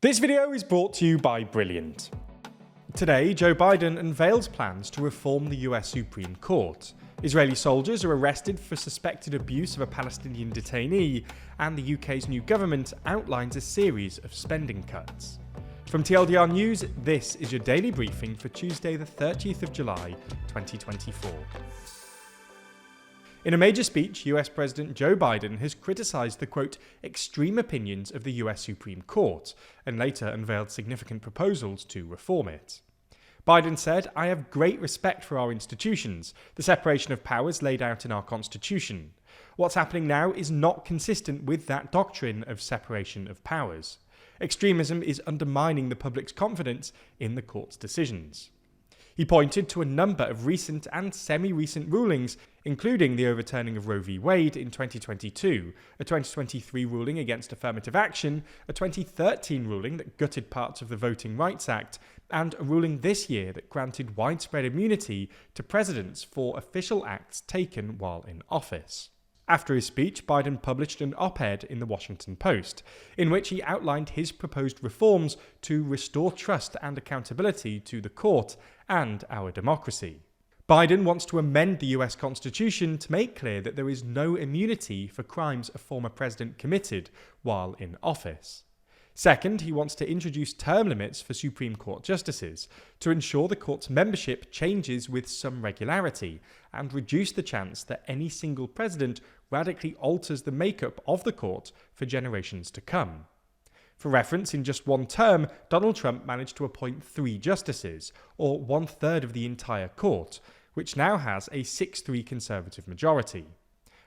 This video is brought to you by Brilliant. Today, Joe Biden unveils plans to reform the US Supreme Court. Israeli soldiers are arrested for suspected abuse of a Palestinian detainee, and the UK's new government outlines a series of spending cuts. From TLDR News, this is your daily briefing for Tuesday the 30th of July, 2024. In a major speech, US President Joe Biden has criticised the, quote, extreme opinions of the US Supreme Court, and later unveiled significant proposals to reform it. Biden said, "I have great respect for our institutions, the separation of powers laid out in our Constitution. What's happening now is not consistent with that doctrine of separation of powers. Extremism is undermining the public's confidence in the court's decisions." He pointed to a number of recent and semi-recent rulings, including the overturning of Roe v. Wade in 2022, a 2023 ruling against affirmative action, a 2013 ruling that gutted parts of the Voting Rights Act, and a ruling this year that granted widespread immunity to presidents for official acts taken while in office. After his speech, Biden published an op-ed in the Washington Post, in which he outlined his proposed reforms to restore trust and accountability to the court and our democracy. Biden wants to amend the US Constitution to make clear that there is no immunity for crimes a former president committed while in office. Second, he wants to introduce term limits for Supreme Court justices to ensure the court's membership changes with some regularity and reduce the chance that any single president radically alters the makeup of the court for generations to come. For reference, in just one term, Donald Trump managed to appoint 3 justices, or 1/3 of the entire court, which now has a 6-3 conservative majority.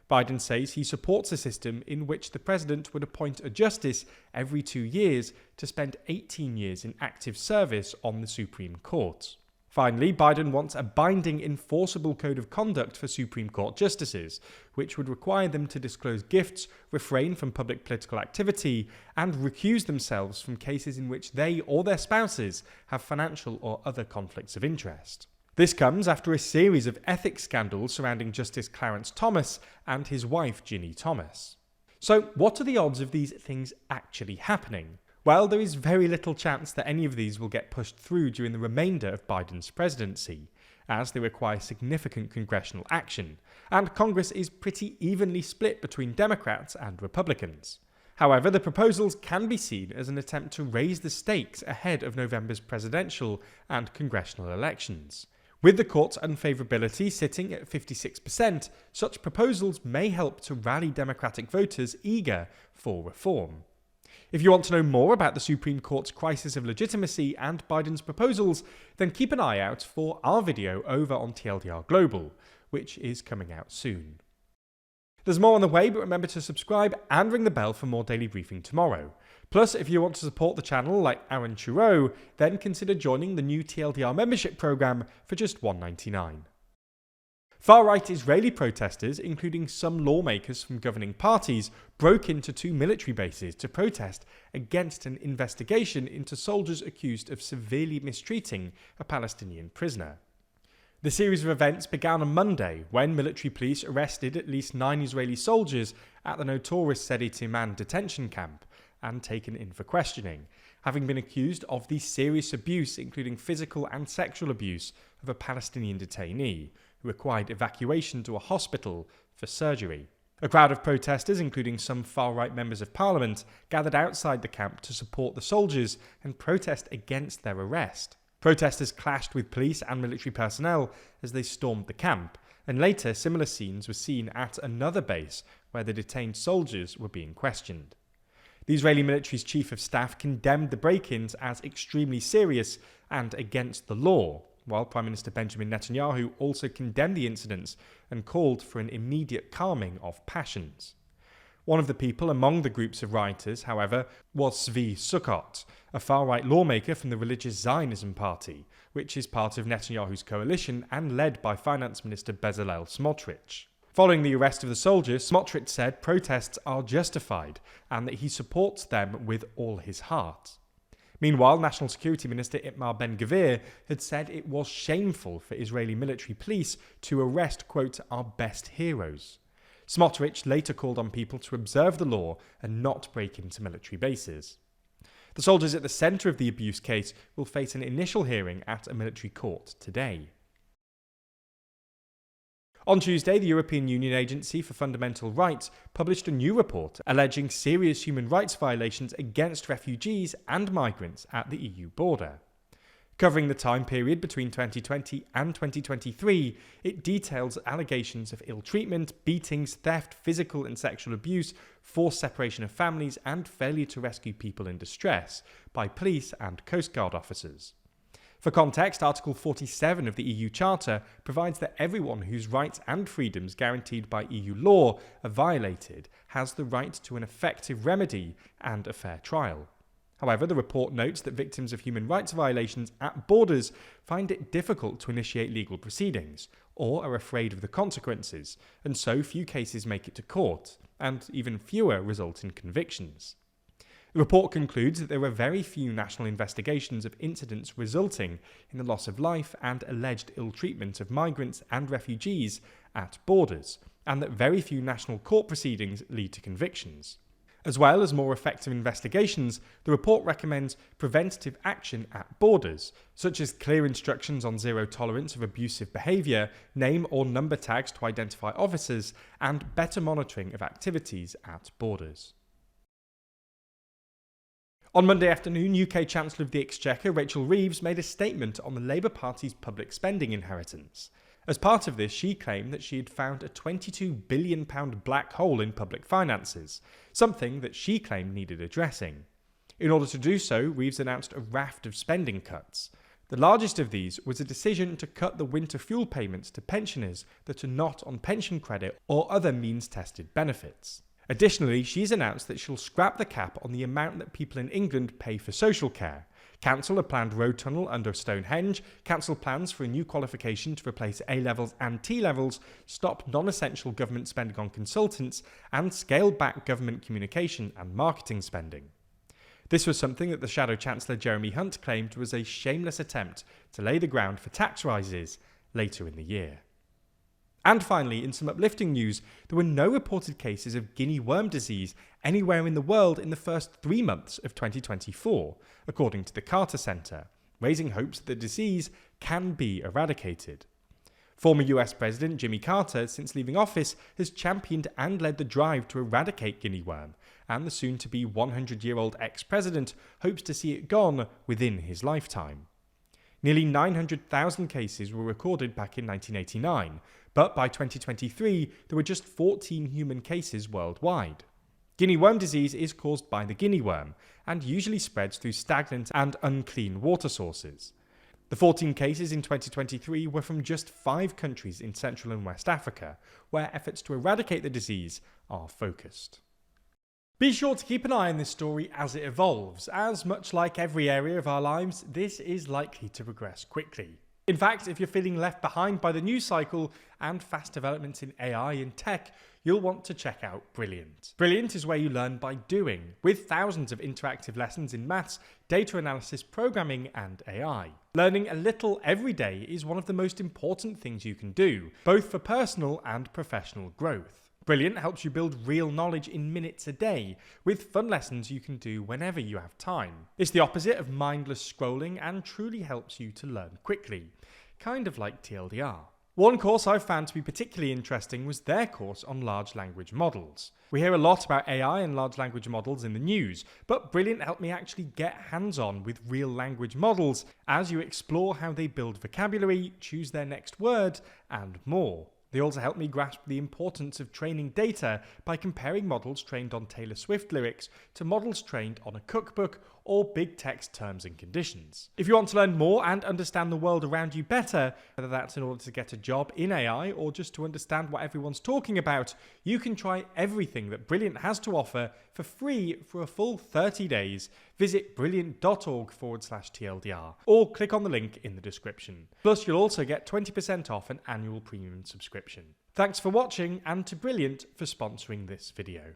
Biden says he supports a system in which the president would appoint a justice every 2 years to spend 18 years in active service on the Supreme Court. Finally, Biden wants a binding, enforceable code of conduct for Supreme Court justices, which would require them to disclose gifts, refrain from public political activity, and recuse themselves from cases in which they or their spouses have financial or other conflicts of interest. This comes after a series of ethics scandals surrounding Justice Clarence Thomas and his wife Ginny Thomas. So, what are the odds of these things actually happening? Well, there is very little chance that any of these will get pushed through during the remainder of Biden's presidency, as they require significant congressional action, and Congress is pretty evenly split between Democrats and Republicans. However, the proposals can be seen as an attempt to raise the stakes ahead of November's presidential and congressional elections. With the court's unfavourability sitting at 56%, such proposals may help to rally Democratic voters eager for reform. If you want to know more about the Supreme Court's crisis of legitimacy and Biden's proposals, then keep an eye out for our video over on TLDR Global, which is coming out soon. There's more on the way, but remember to subscribe and ring the bell for more daily briefing tomorrow. Plus, if you want to support the channel like Aaron Churro, then consider joining the new TLDR membership program for just $1.99. Far-right Israeli protesters, including some lawmakers from governing parties, broke into 2 military bases to protest against an investigation into soldiers accused of severely mistreating a Palestinian prisoner. The series of events began on Monday when military police arrested at least 9 Israeli soldiers at the notorious Sedi Timan detention camp and taken in for questioning, having been accused of the serious abuse, including physical and sexual abuse, of a Palestinian detainee who required evacuation to a hospital for surgery. A crowd of protesters, including some far-right members of parliament, gathered outside the camp to support the soldiers and protest against their arrest. Protesters clashed with police and military personnel as they stormed the camp, and later similar scenes were seen at another base where the detained soldiers were being questioned. The Israeli military's chief of staff condemned the break-ins as extremely serious and against the law, while Prime Minister Benjamin Netanyahu also condemned the incidents and called for an immediate calming of passions. One of the people among the groups of rioters, however, was Zvi Sukkot, a far-right lawmaker from the religious Zionism party, which is part of Netanyahu's coalition and led by Finance Minister Bezalel Smotrich. Following the arrest of the soldiers, Smotrich said protests are justified and that he supports them with all his heart. Meanwhile, National Security Minister Itamar Ben-Gvir had said it was shameful for Israeli military police to arrest, quote, our best heroes. Smotrich later called on people to observe the law and not break into military bases. The soldiers at the centre of the abuse case will face an initial hearing at a military court today. On Tuesday, the European Union Agency for Fundamental Rights published a new report alleging serious human rights violations against refugees and migrants at the EU border. Covering the time period between 2020 and 2023, it details allegations of ill treatment, beatings, theft, physical and sexual abuse, forced separation of families, and failure to rescue people in distress by police and Coast Guard officers. For context, Article 47 of the EU Charter provides that everyone whose rights and freedoms guaranteed by EU law are violated has the right to an effective remedy and a fair trial. However, the report notes that victims of human rights violations at borders find it difficult to initiate legal proceedings, or are afraid of the consequences, and so few cases make it to court, and even fewer result in convictions. The report concludes that there are very few national investigations of incidents resulting in the loss of life and alleged ill treatment of migrants and refugees at borders, and that very few national court proceedings lead to convictions. As well as more effective investigations, the report recommends preventative action at borders, such as clear instructions on zero tolerance of abusive behaviour, name or number tags to identify officers, and better monitoring of activities at borders. On Monday afternoon, UK Chancellor of the Exchequer Rachel Reeves made a statement on the Labour Party's public spending inheritance. As part of this, she claimed that she had found a £22 billion black hole in public finances, something that she claimed needed addressing. In order to do so, Reeves announced a raft of spending cuts. The largest of these was a decision to cut the winter fuel payments to pensioners that are not on pension credit or other means-tested benefits. Additionally, she's announced that she'll scrap the cap on the amount that people in England pay for social care, cancel a planned road tunnel under Stonehenge, cancel plans for a new qualification to replace A-levels and T-levels, stop non-essential government spending on consultants, and scale back government communication and marketing spending. This was something that the Shadow Chancellor Jeremy Hunt claimed was a shameless attempt to lay the ground for tax rises later in the year. And finally, in some uplifting news, there were no reported cases of guinea worm disease anywhere in the world in the first 3 months of 2024, according to the Carter Center, raising hopes that the disease can be eradicated. Former US President Jimmy Carter, since leaving office, has championed and led the drive to eradicate guinea worm, and the soon-to-be 100-year-old ex-president hopes to see it gone within his lifetime. Nearly 900,000 cases were recorded back in 1989, but by 2023 there were just 14 human cases worldwide. Guinea worm disease is caused by the guinea worm, and usually spreads through stagnant and unclean water sources. The 14 cases in 2023 were from just 5 countries in Central and West Africa, where efforts to eradicate the disease are focused. Be sure to keep an eye on this story as it evolves, as much like every area of our lives, this is likely to progress quickly. In fact, if you're feeling left behind by the news cycle and fast developments in AI and tech, you'll want to check out Brilliant. Brilliant is where you learn by doing, with thousands of interactive lessons in maths, data analysis, programming, and AI. Learning a little every day is one of the most important things you can do, both for personal and professional growth. Brilliant helps you build real knowledge in minutes a day, with fun lessons you can do whenever you have time. It's the opposite of mindless scrolling and truly helps you to learn quickly, kind of like TLDR. One course I've found to be particularly interesting was their course on large language models. We hear a lot about AI and large language models in the news, but Brilliant helped me actually get hands-on with real language models as you explore how they build vocabulary, choose their next word, and more. They also helped me grasp the importance of training data by comparing models trained on Taylor Swift lyrics to models trained on a cookbook or big text terms and conditions. If you want to learn more and understand the world around you better, whether that's in order to get a job in AI or just to understand what everyone's talking about, you can try everything that Brilliant has to offer for free for a full 30 days. Visit brilliant.org/TLDR or click on the link in the description. Plus, you'll also get 20% off an annual premium subscription. Thanks for watching, and to Brilliant for sponsoring this video.